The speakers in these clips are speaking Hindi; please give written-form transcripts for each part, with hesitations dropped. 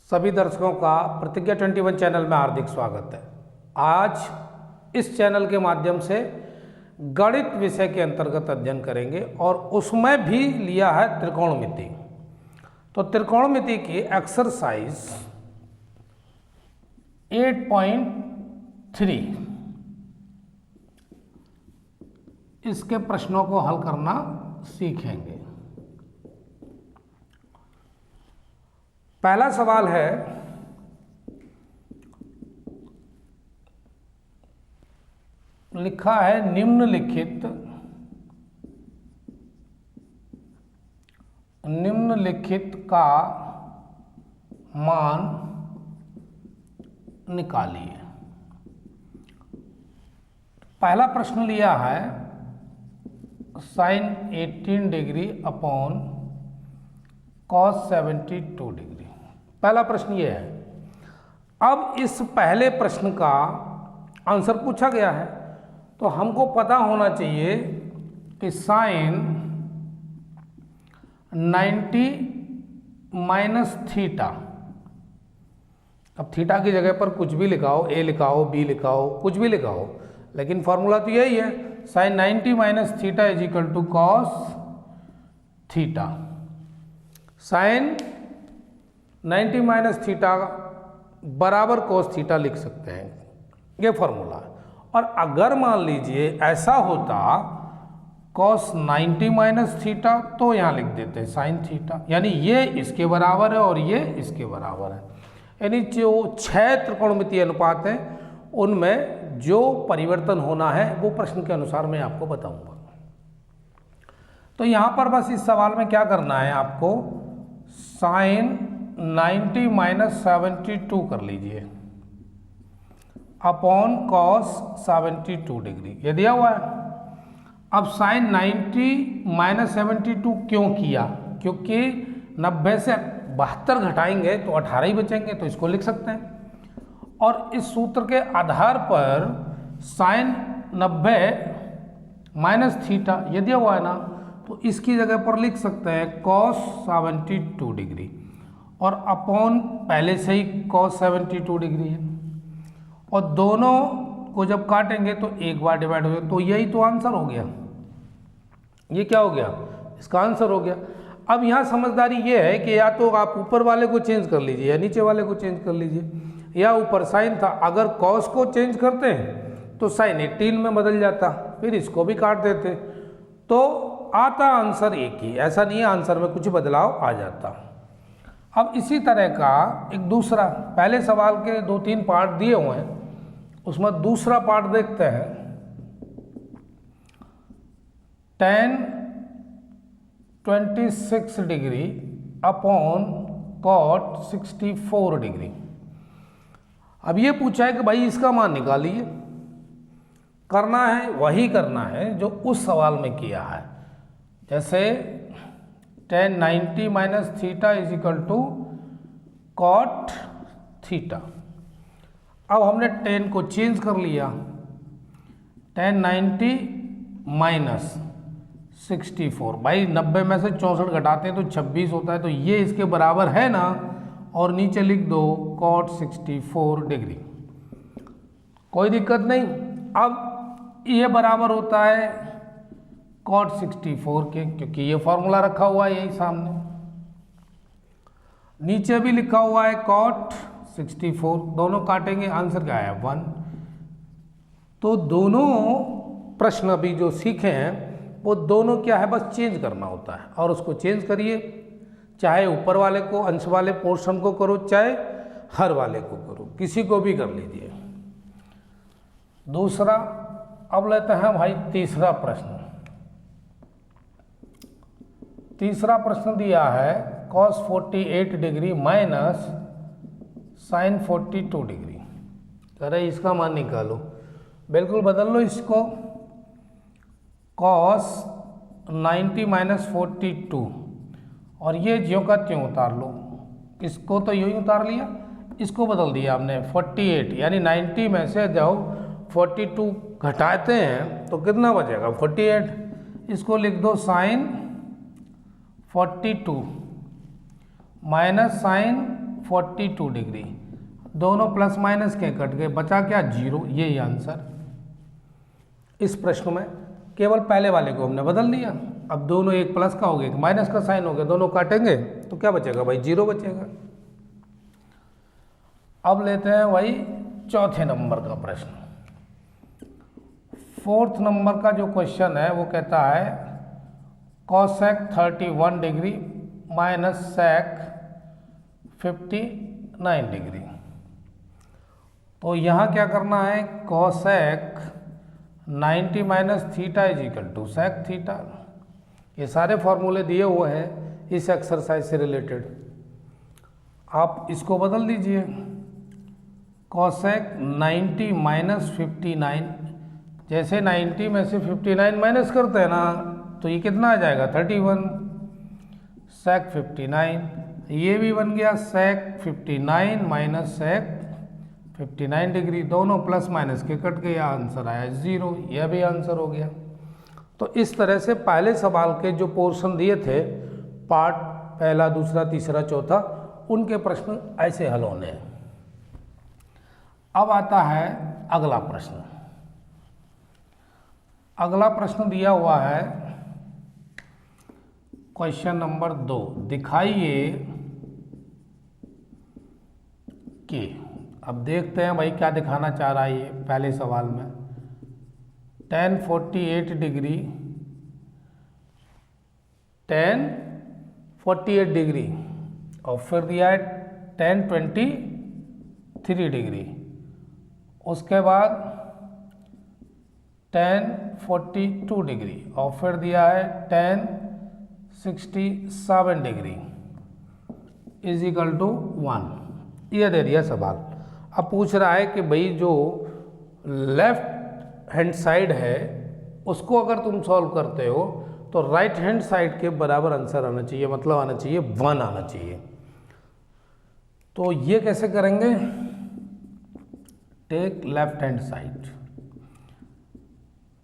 सभी दर्शकों का प्रतिज्ञा 21 चैनल में हार्दिक स्वागत है। आज इस चैनल के माध्यम से गणित विषय के अंतर्गत अध्ययन करेंगे और उसमें भी लिया है त्रिकोणमिति। तो त्रिकोणमिति की एक्सरसाइज 8.3 इसके प्रश्नों को हल करना सीखेंगे। पहला सवाल है, लिखा है निम्नलिखित का मान निकालिए। पहला प्रश्न लिया है sine 18 degree upon cos 72 degree. पहला प्रश्न ये है। अब इस पहले प्रश्न का आंसर पूछा गया है तो हमको पता होना चाहिए कि साइन 90 माइनस थीटा। अब थीटा की जगह पर कुछ भी लिखाओ, ए लिखाओ, बी लिखाओ, कुछ भी लिखाओ, लेकिन फॉर्मूला तो यही है, sine 90 minus theta is equal to cos theta. Sine 90 minus theta बराबर कॉस थीटा लिख सकते हैं, ये फॉर्मूला है। और अगर मान लीजिए ऐसा होता कॉस 90 माइनस थीटा, तो यहाँ लिख देते हैं साइन थीटा, यानी ये इसके बराबर है और ये इसके बराबर है। यानी जो 6 त्रिकोणमितीय अनुपात हैं उनमें जो परिवर्तन होना है वो प्रश्न के अनुसार मैं आपको बताऊंगा। तो यहाँ पर बस इस सवाल में क्या करना है आपको, साइन 90 माइनस 72 कर लीजिए अपॉन कॉस 72 डिग्री, ये दिया हुआ है। अब साइन 90 माइनस 72 क्यों किया? क्योंकि 90 से 72 घटाएंगे तो 18 ही बचेंगे, तो इसको लिख सकते हैं। और इस सूत्र के आधार पर साइन 90 माइनस थीटा ये दिया हुआ है ना, तो इसकी जगह पर लिख सकते हैं कॉस 72 डिग्री और अपॉन पहले से ही कॉस 72 डिग्री है, और दोनों को जब काटेंगे तो एक बार डिवाइड हो गया, तो यही तो आंसर हो गया। ये क्या हो गया? इसका आंसर हो गया। अब यहाँ समझदारी ये है कि या तो आप ऊपर वाले को चेंज कर लीजिए या नीचे वाले को चेंज कर लीजिए, या ऊपर साइन था, अगर कॉस को चेंज करते हैं तो साइन 18 में बदल जाता, फिर इसको भी काट देते तो आता आंसर एक ही। ऐसा नहीं है आंसर में कुछ बदलाव आ जाता। अब इसी तरह का एक दूसरा, पहले सवाल के 2-3 पार्ट दिए हुए हैं, उसमें दूसरा पार्ट देखते हैं। tan 26 degree upon cot 64 degree. अब ये पूछा है कि भाई इसका मान निकालिए। करना है वही करना है जो उस सवाल में किया है, जैसे tan 90 minus theta is equal to cot theta. अब हमने tan को चेंज कर लिया, tan 90 माइनस 64, भाई 90 में से 64 घटाते हैं तो 26 होता है, तो ये इसके बराबर है ना, और नीचे लिख दो कॉट 64 डिग्री। कोई दिक्कत नहीं। अब ये बराबर होता है कॉट 64 के, क्योंकि ये फॉर्मूला रखा हुआ है यही सामने, नीचे भी लिखा हुआ है कॉट 64, दोनों काटेंगे, आंसर क्या है 1। तो दोनों प्रश्न अभी जो सीखे हैं वो दोनों क्या है, बस चेंज करना होता है, और उसको चेंज करिए, चाहे ऊपर वाले को, अंश वाले पोर्शन को करो, चाहे हर वाले को करो, किसी को भी कर लीजिए। दूसरा, अब लेते हैं भाई तीसरा प्रश्न। तीसरा प्रश्न दिया है cos 48 degree minus sine 42 degree. अरे इसका मान निकालो, बिल्कुल बदल लो इसको, cos 90 माइनस 42, और ये ज्यों का त्यों उतार लो, इसको तो यूँ ही उतार लिया, इसको बदल दिया हमने 48, यानी 90 में से जब 42 घटाते हैं तो कितना बचेगा 48। इसको लिख दो साइन 42 माइनस साइन 42 डिग्री, दोनों प्लस माइनस के कट गए, बचा क्या 0। यही आंसर इस प्रश्न में। केवल पहले वाले को हमने बदल दिया। अब दोनों एक प्लस का हो गया, एक माइनस का साइन हो गया, दोनों काटेंगे तो क्या बचेगा भाई 0 बचेगा। अब लेते हैं भाई चौथे नंबर का प्रश्न। फोर्थ नंबर का जो क्वेश्चन है वो कहता है cosec 31 degree minus sec 59 degree. तो यहाँ क्या करना है, cosec 90 minus theta is equal to sec theta. ये सारे फॉर्मूले दिए हुए हैं इस एक्सरसाइज से रिलेटेड, आप इसको बदल दीजिए। कॉसेक 90 माइनस 59, जैसे 90 में से 59 माइनस करते हैं ना तो ये कितना आ जाएगा 31, सेक 59। ये भी बन गया सेक 59 माइनस सेक 59 डिग्री, दोनों प्लस माइनस के कट गए, आंसर आया 0। यह भी आंसर हो गया। तो इस तरह से पहले सवाल के जो पोर्शन दिए थे, पार्ट पहला, दूसरा, तीसरा, चौथा, उनके प्रश्न ऐसे हल होने हैं। अब आता है अगला प्रश्न। अगला प्रश्न दिया हुआ है क्वेश्चन नंबर 2, दिखाइए कि, अब देखते हैं भाई क्या दिखाना चाह रहा है ये पहले सवाल में। tan 48 डिग्री, tan 48 डिग्री और फिर दिया है tan 23 डिग्री, उसके बाद tan 42 डिग्री और फिर दिया है tan 67 degree is equal to 1। ये दे दिया सवाल। अब पूछ रहा है कि भाई जो लेफ्ट हैंड साइड है उसको अगर तुम सॉल्व करते हो तो राइट हैंड साइड के बराबर आंसर आना चाहिए, मतलब आना चाहिए 1 आना चाहिए। तो ये कैसे करेंगे, take left hand side,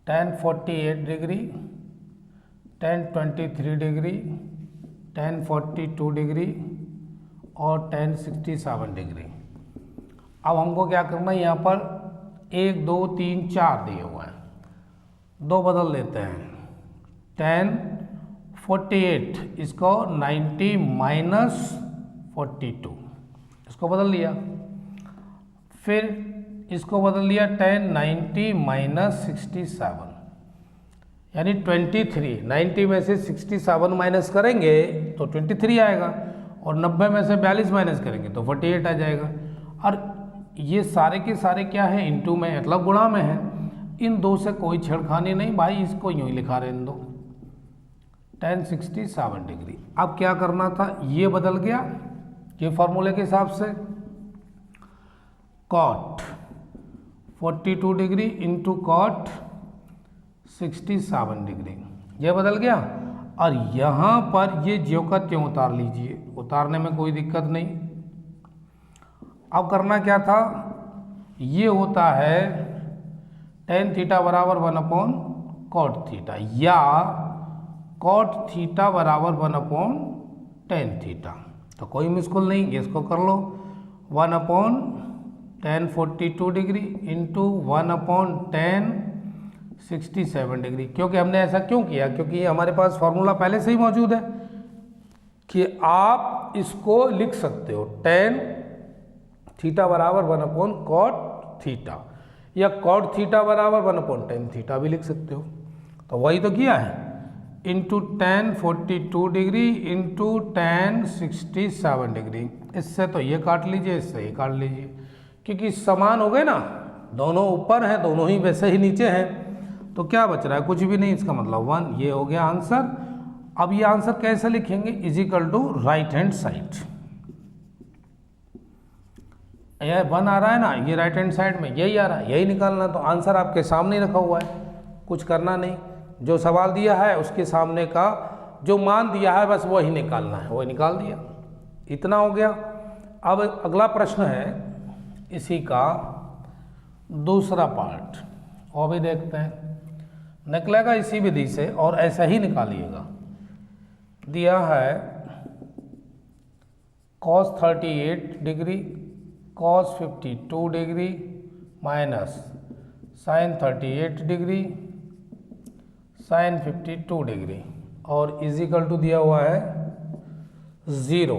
tan 48 degree, tan 23 degree, tan 42 degree और tan 67 डिग्री। अब हमको क्या करना है, यहाँ पर 1 2 3 4 दिए हुए हैं, 2 बदल लेते हैं। tan 48 इसको 90 माइनस 42 इसको बदल लिया, फिर इसको बदल लिया tan 90 माइनस 67, यानी 23। 90 में से 67 माइनस करेंगे तो 23 आएगा और 90 में से 42 माइनस करेंगे तो 48 आ जाएगा। और ये सारे के सारे क्या है, इनटू में, मतलब गुणा में है। इन दो से कोई छेड़खानी नहीं भाई, इसको यूं ही लिखा रहे इन दो, tan 67 डिग्री। अब क्या करना था, ये बदल गया ये फॉर्मूले के हिसाब से, cot 42 degree into cot 67 degree, ये बदल गया। और यहाँ पर ये ज्यों का त्यों उतार लीजिए, उतारने में कोई दिक्कत नहीं। अब करना क्या था, ये होता है tan थीटा बराबर 1/cot थीटा, या cot थीटा बराबर 1/tan थीटा। तो कोई मुश्किल नहीं, इसको कर लो 1/tan 42 degree into 1/tan 67 degree. क्योंकि हमने ऐसा क्यों किया, क्योंकि ये हमारे पास फॉर्मूला पहले से ही मौजूद है कि आप इसको लिख सकते हो tan थीटा बराबर 1/cot थीटा, या cot थीटा बराबर 1/tan थीटा भी लिख सकते हो। तो वही तो किया है, into tan 42 degree into tan 67 degree. इससे तो ये काट लीजिए, इससे ये काट लीजिए, क्योंकि समान हो गए ना, दोनों ऊपर हैं, दोनों ही वैसे ही नीचे हैं, तो क्या बच रहा है, कुछ भी नहीं। इसका मतलब 1, ये हो गया आंसर। अब ये आंसर कैसे लिखेंगे, is equal to right hand side. यह 1 आ रहा है ना, ये राइट हैंड साइड में यही आ रहा है, यही निकालना। तो आंसर आपके सामने रखा हुआ है, कुछ करना नहीं। जो सवाल दिया है उसके सामने का जो मान दिया है बस वही निकालना है, वही निकाल दिया, इतना हो गया। अब अगला प्रश्न है इसी का दूसरा पार्ट, वो भी देखते हैं। निकलेगा इसी विधि से और ऐसा ही निकालिएगा। दिया है cos 38 degree cos 52 degree minus sin 38 degree sin 52 degree और इज इक्वल टू दिया हुआ है 0।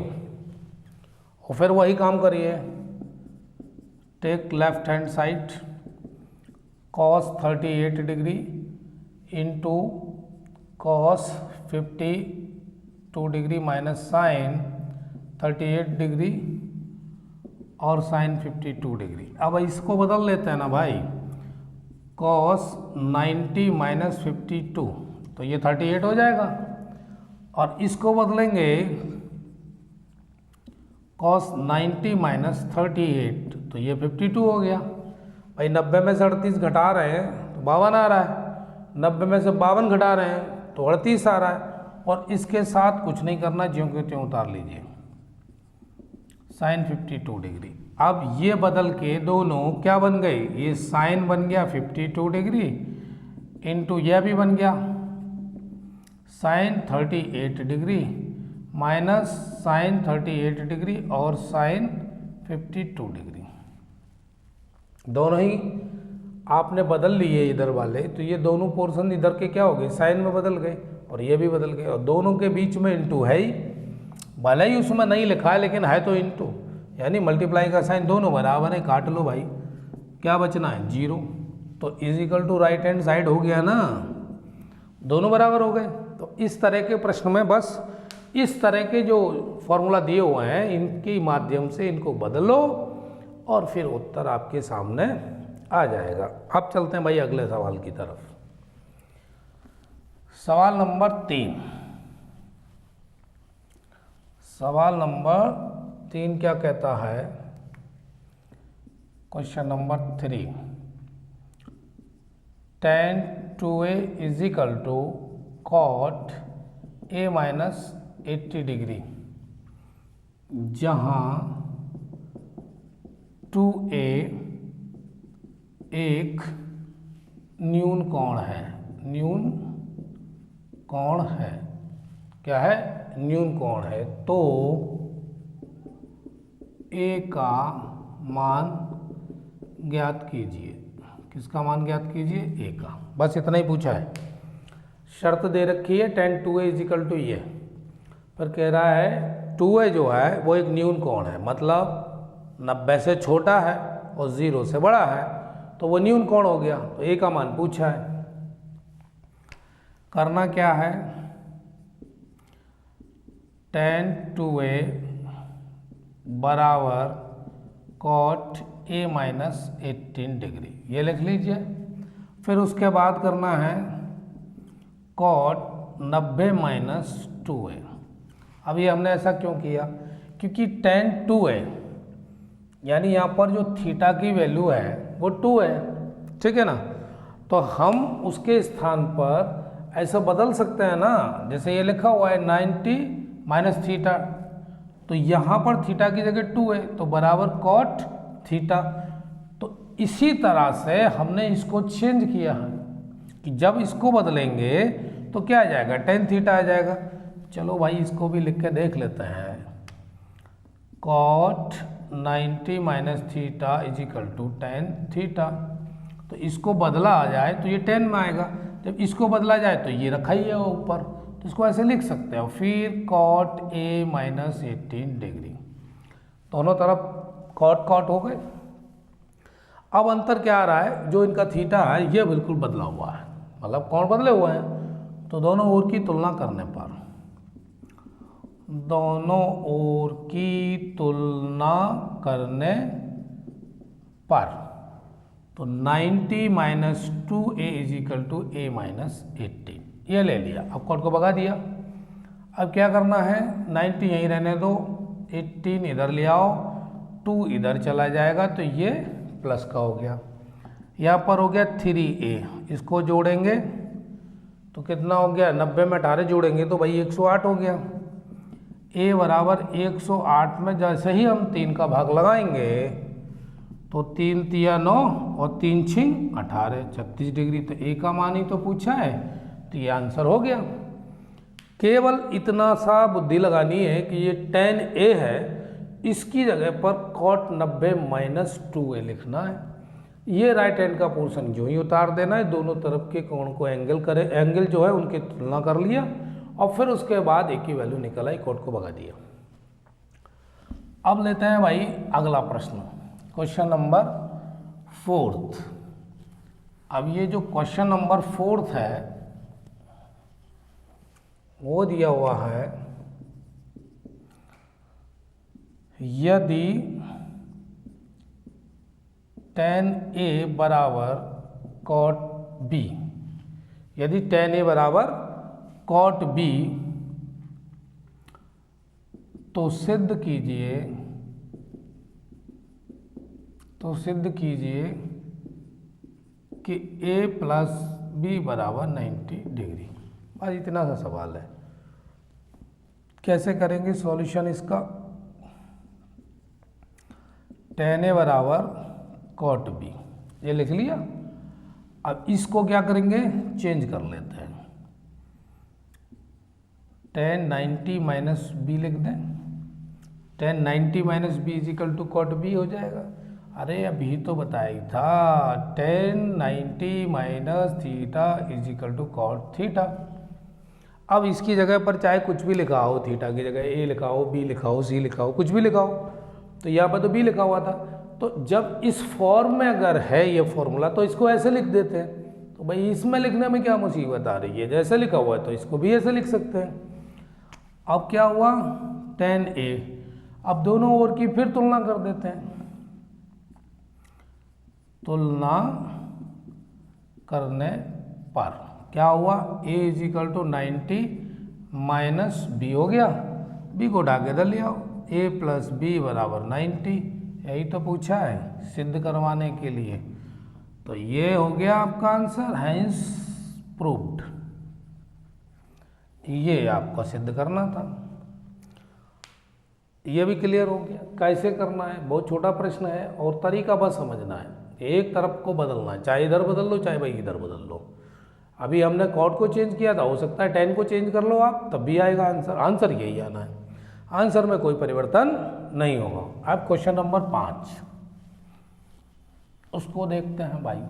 और फिर वही काम करिए, take left hand side cos 38 degree into cos 52 degree minus sin 38 degree और sin 52 डिग्री। अब इसको बदल लेते हैं ना भाई, cos 90 माइनस 52 तो ये 38 हो जाएगा, और इसको बदलेंगे cos 90 माइनस 38 तो ये 52 हो गया। भाई 90 में से 38 घटा रहे हैं तो 52 आ रहा है, 90 में से 52 घटा रहे हैं तो 38 आ रहा है, और इसके साथ कुछ नहीं करना, ज्यों के त्यों उतार लीजिए sin 52 डिग्री। अब ये बदल के दोनों क्या बन गए, ये sin बन गया 52 डिग्री इंटू यह भी बन गया sin 38 degree minus sin 38 degree और sin 52 डिग्री। दोनों ही आपने बदल लिए इधर वाले, तो ये दोनों पोर्शन इधर के क्या हो गए, साइन में बदल गए और ये भी बदल गए, और दोनों के बीच में इंटू है ही, भले ही उसमें नहीं लिखा है लेकिन है तो इंटू, यानी मल्टीप्लाई का साइन दोनों बराबर है, काट लो भाई, क्या बचना है 0। तो is equal to right hand side हो गया ना, दोनों बराबर हो गए। तो इस तरह के प्रश्न में बस इस तरह के जो फॉर्मूला दिए हुए हैं इनके माध्यम से इनको बदलो और फिर उत्तर आपके सामने आ जाएगा। अब चलते हैं भाई अगले सवाल की तरफ। सवाल नंबर 3। सवाल नंबर 3 क्या कहता है, question number 3, tan 2a is equal to cot a minus 80 degree, जहाँ 2a एक न्यून कोण है, न्यून कोण है, क्या है, न्यून कोण है, तो a का मान ज्ञात कीजिए। किसका मान ज्ञात कीजिए, a का, बस इतना ही पूछा है। शर्त दे रखी है tan 2a is equal to ये, पर कह रहा है 2a जो है वो एक न्यून कोण है, मतलब 90 से छोटा है और 0 से बड़ा है, तो वो न्यून कोण हो गया। तो a का मान पूछा है, करना क्या है, tan 2a बराबर cot a माइनस 18 डिग्री, ये लिख लीजिए। फिर उसके बाद करना है cot 90 माइनस 2a। अब ये हमने ऐसा क्यों किया, क्योंकि tan 2a यानी यहाँ पर जो थीटा की वैल्यू है वो 2 है, ठीक है ना, तो हम उसके स्थान पर ऐसा बदल सकते हैं ना, जैसे ये लिखा हुआ है 90 माइनस थीटा, तो यहाँ पर थीटा की जगह 2 है तो बराबर cot थीटा। तो इसी तरह से हमने इसको चेंज किया है कि जब इसको बदलेंगे तो क्या आ जाएगा, tan थीटा आ जाएगा। चलो भाई इसको भी लिख के देख लेते हैं, cot 90 minus theta is equal to tan theta. तो इसको बदला आ जाए तो ये tan में आएगा, जब इसको बदला जाए तो ये रखा ही है ऊपर, तो इसको ऐसे लिख सकते हो। फिर cot a माइनस 18 डिग्री, दोनों तरफ cot cot हो गए। अब अंतर क्या आ रहा है, जो इनका थीटा है ये बिल्कुल बदला हुआ है, मतलब कोण बदले हुए हैं, तो दोनों ओर की तुलना करने पर, दोनों ओर की तुलना करने पर, तो 90 minus 2a is equal to a minus 18, ये ले लिया। अब कॉट को भगा दिया। अब क्या करना है, 90 यहीं रहने दो, 18 इधर ले आओ, 2 इधर चला जाएगा तो ये प्लस का हो गया। यहाँ पर हो गया 3a, इसको जोड़ेंगे तो कितना हो गया, 90 में 18 जोड़ेंगे तो भाई 108 हो गया। a बराबर 108 में जैसे ही हम 3 का भाग लगाएंगे तो 3 तिया 9 और 3 छिंग 18, 36 डिग्री। तो a का मान ही तो पूछा है, तो ये आंसर हो गया। केवल इतना सा बुद्धि लगानी है कि ये tan a है, इसकी जगह पर cot 90 माइनस 2a लिखना है। ये राइट हैंड का पोर्शन जो ही उतार देना है, दोनों तरफ के कोण को एंगल जो है उनकी तुलना कर लिया और फिर उसके बाद एक ही वैल्यू निकल आई, cot को भगा दिया। अब लेते हैं भाई अगला प्रश्न, क्वेश्चन नंबर 4। अब ये जो क्वेश्चन नंबर 4 है वो दिया हुआ है, यदि tan A बराबर cot B, यदि tan A बराबर cot B, तो सिद्ध कीजिए कि A प्लस B बराबर 90 डिग्री। बस इतना सा सवाल है। कैसे करेंगे सॉल्यूशन इसका? tan A बराबर cot B ये लिख लिया। अब इसको क्या करेंगे, चेंज कर लेते हैं। tan 90 माइनस बी लिख दें, tan 90 minus B is equal to cot B हो जाएगा। अरे अभी तो बताया था tan 90 minus theta is equal to cot theta. अब इसकी जगह पर चाहे कुछ भी लिखा हो, थीटा की जगह a लिखा हो, b लिखा हो, c लिखा हो, कुछ भी लिखा हो, तो यहाँ पर तो b लिखा हुआ था। तो जब इस फॉर्म में अगर है ये फॉर्मूला तो इसको ऐसे लिख देते हैं। तो भाई इसमें लिखने में क्या मुसीबत आ रही है, जैसे लिखा हुआ है तो इसको भी ऐसे लिख सकते हैं। अब क्या हुआ, tan A, अब दोनों ओर की फिर तुलना कर देते हैं। तुलना करने पर क्या हुआ, a is equal to 90 minus B हो गया, b को उठा के इधर ले आओ, a प्लस बी बराबर 90। यही तो पूछा है सिद्ध करवाने के लिए। तो ये हो गया आपका आंसर, हैंस प्रूव्ड। ये आपको सिद्ध करना था, ये भी क्लियर हो गया। कैसे करना है, बहुत छोटा प्रश्न है और तरीका बस समझना है। एक तरफ को बदलना है, चाहे इधर बदल लो चाहे भाई इधर बदल लो। अभी हमने cot को चेंज किया था, हो सकता है tan को चेंज कर लो आप, तब भी आएगा आंसर। आंसर यही आना है, आंसर में कोई परिवर्तन नहीं होगा। अब क्वेश्चन नंबर 5 उसको देखते हैं भाई।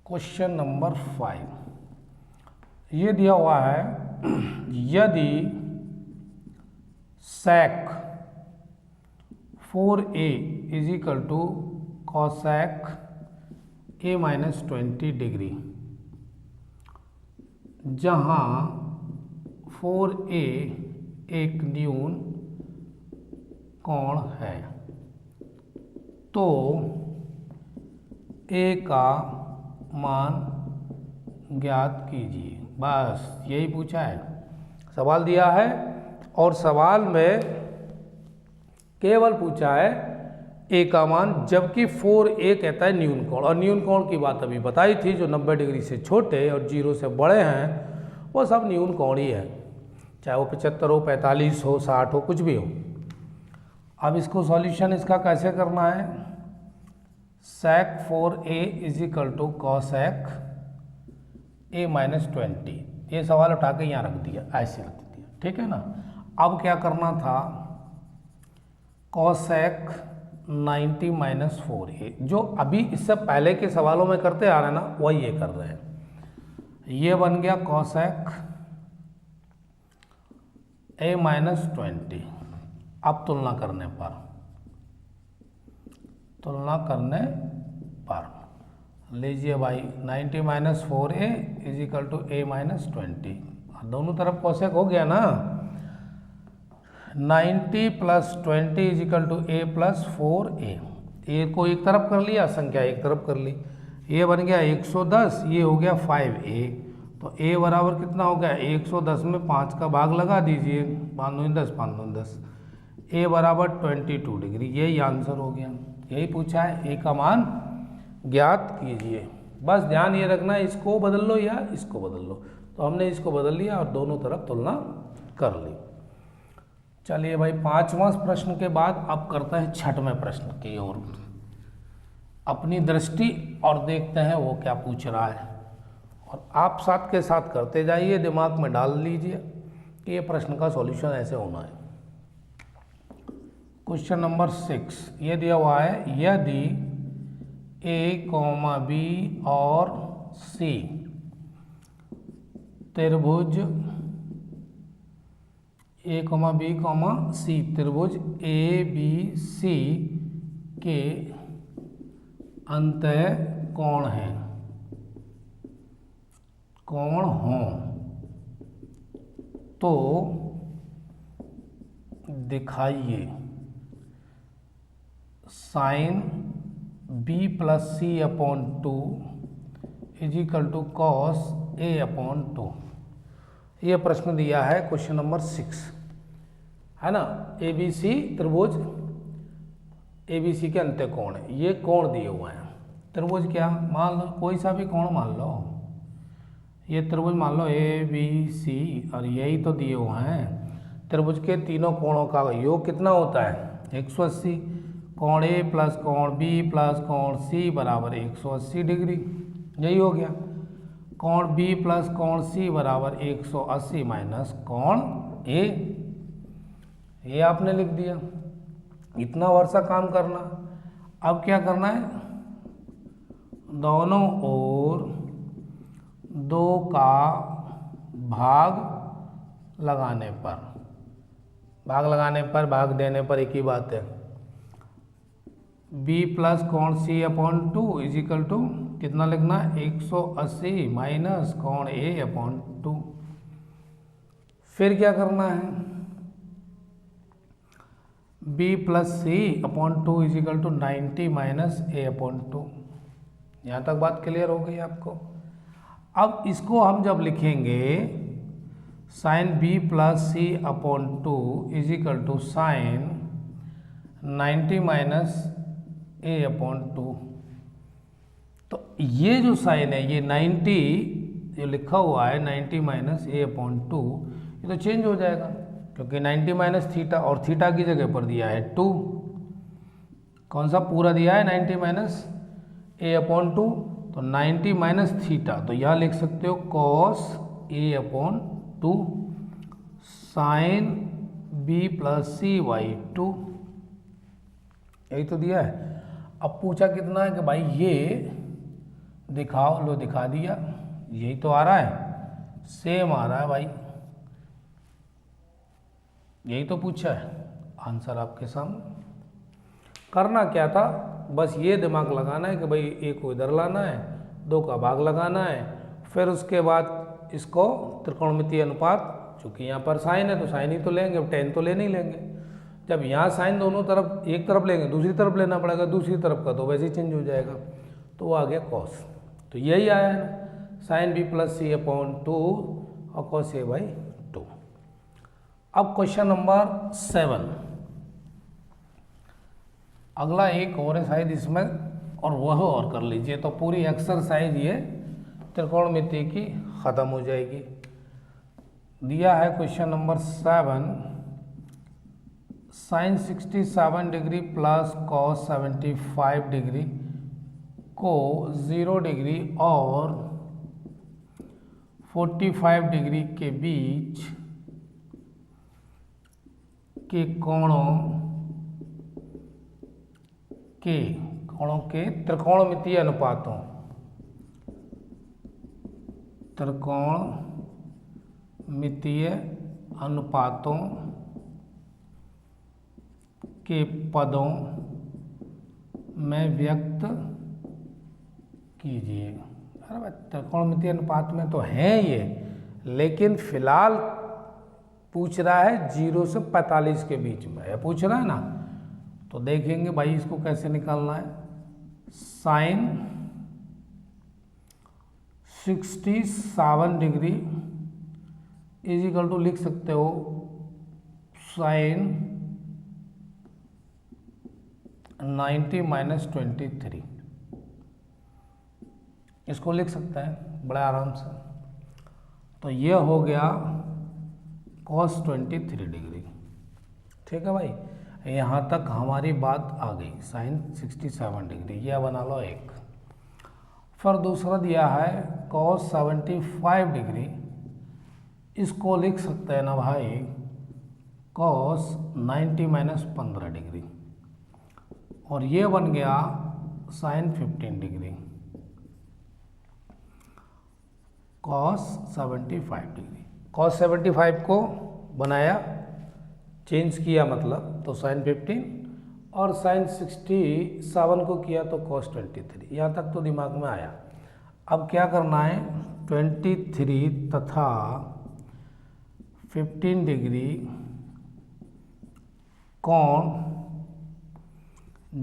क्वेश्चन नंबर 5 ये दिया हुआ है, यदि sec 4a is equal to cosec a minus 20 degree, जहाँ 4a एक न्यून कोण है, तो a का मान ज्ञात कीजिए। बस यही पूछा है, सवाल दिया है और सवाल में केवल पूछा है a का मान, जबकि 4a कहता है न्यून कोण। और न्यून कोण की बात अभी बताई थी, जो 90 डिग्री से छोटे और 0 से बड़े हैं वो सब न्यून कोण ही है, चाहे वो 75 हो, 45 हो, 60 हो, कुछ भी हो। अब इसको सॉल्यूशन इसका कैसे करना है, sec 4a is equal to cosec a minus 20। ये सवाल उठा के यहाँ रख दिया, ऐसे रख दिया, ठीक है ना। अब क्या करना था, cosec 90 माइनस 4a, जो अभी इससे पहले के सवालों में करते आ रहे हैं ना, वही ये कर रहे हैं। ये बन गया cosec a माइनस 20। अब तुलना करने पर लीजिए भाई, 90 minus 4a is equal to a minus 20। दोनों तरफ cosec हो गया ना, 90 plus 20 is equal to a plus 4a। a को एक तरफ कर लिया, संख्या एक तरफ कर ली, ये बन गया 110, ये हो गया 5a। तो a बराबर कितना हो गया, 110 में 5 का भाग लगा दीजिए, 5 10 5 10, a बराबर 22 डिग्री। यही आंसर हो गया, यही पूछा है, a का मान ज्ञात कीजिए। बस ध्यान ये रखना, इसको बदल लो या इसको बदल लो। तो हमने इसको बदल लिया और दोनों तरफ तुलना कर ली। चलिए भाई, 5वां प्रश्न के बाद अब करते हैं 6वें प्रश्न की ओर अपनी दृष्टि और देखते हैं वो क्या पूछ रहा है। और आप साथ के साथ करते जाइए, दिमाग में डाल लीजिए, ये प्रश्न का सॉल्यूशन ऐसे होना है। क्वेश्चन नंबर 6 ये दिया हुआ है, यदि ए कॉमा बी और सी त्रिभुज ए कॉमा बी कॉमा सी त्रिभुज ए बी सी के अंतः कोण है, कोण हों तो दिखाइए sine B plus C upon 2 is equal to cos A upon 2। ये प्रश्न दिया है क्वेश्चन नंबर 6 है ना। ए बी सी त्रिभुज ए बी सी के अंत्य कोण है, ये कोण दिए हुए हैं। त्रिभुज क्या, मान लो कोई सा भी कोण मान लो, ये त्रिभुज मान लो ए बी सी और यही तो दिए हुए हैं। त्रिभुज के तीनों कोणों का योग कितना होता है 180। कोण ए प्लस कोण बी प्लस कोण सी बराबर 180 डिग्री, यही हो गया। कोण बी प्लस कोण सी बराबर 180 माइनस कोण ए, ये आपने लिख दिया। इतना वर्षा काम करना। अब क्या करना है, दोनों ओर 2 का भाग लगाने पर, भाग लगाने पर भाग देने पर एक ही बात है। b प्लस कोण सी अपॉन 2 इज इक्वल टू कितना लिखना है 180 माइनस कोण ए अपॉन 2। फिर क्या करना है, b plus C upon 2 is equal to 90 minus A upon 2। यहाँ तक बात क्लियर हो गई आपको। अब इसको हम जब लिखेंगे sine b plus C upon 2 is equal to sine 90 minus A upon 2। तो ये जो साइन है, ये 90 जो लिखा हुआ है 90 माइनस ए अपॉन 2, ये तो चेंज हो जाएगा क्योंकि 90 माइनस थीटा और थीटा की जगह पर दिया है 2। कौन सा पूरा दिया है 90 माइनस ए अपॉन 2, तो 90 माइनस थीटा, तो यहाँ लिख सकते हो cos A upon 2 sine B plus C by 2, यही तो दिया है। अब पूछा कितना है कि भाई ये दिखाओ, लो दिखा दिया, यही तो आ रहा है, सेम आ रहा है भाई, यही तो पूछा है, आंसर आपके सामने। करना क्या था, बस ये दिमाग लगाना है कि भाई ए को इधर लाना है, 2 का भाग लगाना है, फिर उसके बाद इसको त्रिकोणमितीय अनुपात, चूंकि यहाँ पर साइन है तो साइन ही तो लेंगे, tan तो लेने ही लेंगे। जब यहाँ साइन दोनों तरफ, एक तरफ लेंगे दूसरी तरफ लेना पड़ेगा, दूसरी तरफ का तो वैसे ही चेंज हो जाएगा, तो वो आ गया कॉस। तो यही आया है ना, sign B plus C upon 2 और कॉस ए बाई 2। अब क्वेश्चन नंबर 7, अगला एक और है शायद इसमें, और वह और कर लीजिए तो पूरी एक्सरसाइज ये त्रिकोणमिति की ख़त्म हो जाएगी। दिया है question number 7, sine 67 degree plus cos 75 degree को 0 डिग्री और 45 डिग्री के बीच के कोणों के त्रिकोणमितीय अनुपातों, त्रिकोणमितीय अनुपातों के पदों में व्यक्त कीजिए। अरे भाई त्रिकोणमितीय अनुपात में तो है ये, लेकिन फिलहाल पूछ रहा है 0 से 45 के बीच में है, पूछ रहा है ना, तो देखेंगे भाई इसको कैसे निकालना है। Sine 67 degree is equal to लिख सकते हो साइन 90 माइनस 23, इसको लिख सकते हैं बड़े आराम से। तो ये हो गया cos 23 डिग्री। ठीक है भाई, यहाँ तक हमारी बात आ गई, साइन 67 डिग्री, यह बना लो एक। फिर दूसरा दिया है cos 75 डिग्री इसको लिख सकते हैं ना भाई cos 90 माइनस 15 डिग्री, और ये बन गया sin 15 degree cos 75 degree. cos 75 को बनाया, चेंज किया मतलब, तो sin 15, और sin 67 को किया तो cos 23। यहाँ तक तो दिमाग में आया। अब क्या करना है, 23 तथा 15 डिग्री कोण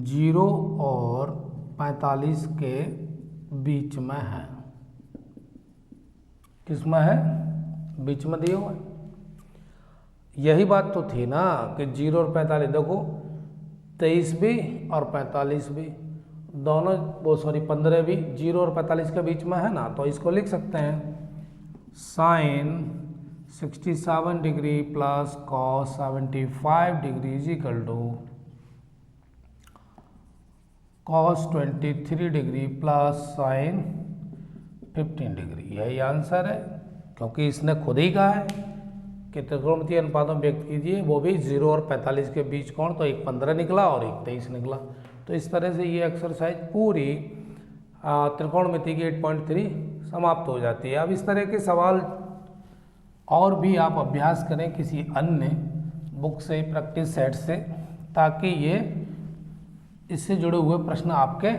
0 और 45 के बीच में है। किस में है? बीच में दिया हुआ है। यही बात तो थी ना कि 0 और 45, देखो 23 भी और 45 भी दोनों, वो सॉरी 15 भी 0 और 45 के बीच में है ना, तो इसको लिख सकते हैं sin 67 degree plus cos 75 degree is equal to cos 23 degree plus sin 15 degree. यही आंसर है, क्योंकि इसने खुद ही कहा है कि त्रिकोणमितीय अनुपातों में व्यक्त कीजिए, वो भी 0 और 45 के बीच कोण, तो एक 15 निकला और एक 23 निकला। तो इस तरह से ये एक्सरसाइज पूरी त्रिकोणमिति की 8.3 समाप्त हो जाती है। अब इस तरह के सवाल और भी आप अभ्यास करें किसी अन्य बुक से, प्रैक्टिस सेट से, ताकि ये इससे जुड़े हुए प्रश्न आपके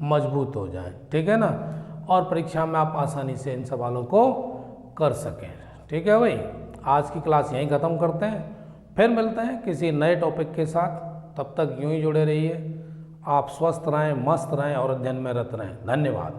मजबूत हो जाएं, ठीक है ना, और परीक्षा में आप आसानी से इन सवालों को कर सकें। ठीक है भाई, आज की क्लास यहीं ख़त्म करते हैं, फिर मिलते हैं किसी नए टॉपिक के साथ। तब तक यूं ही जुड़े रहिए। आप स्वस्थ रहें, मस्त रहें और अध्ययन में रत रहें। धन्यवाद।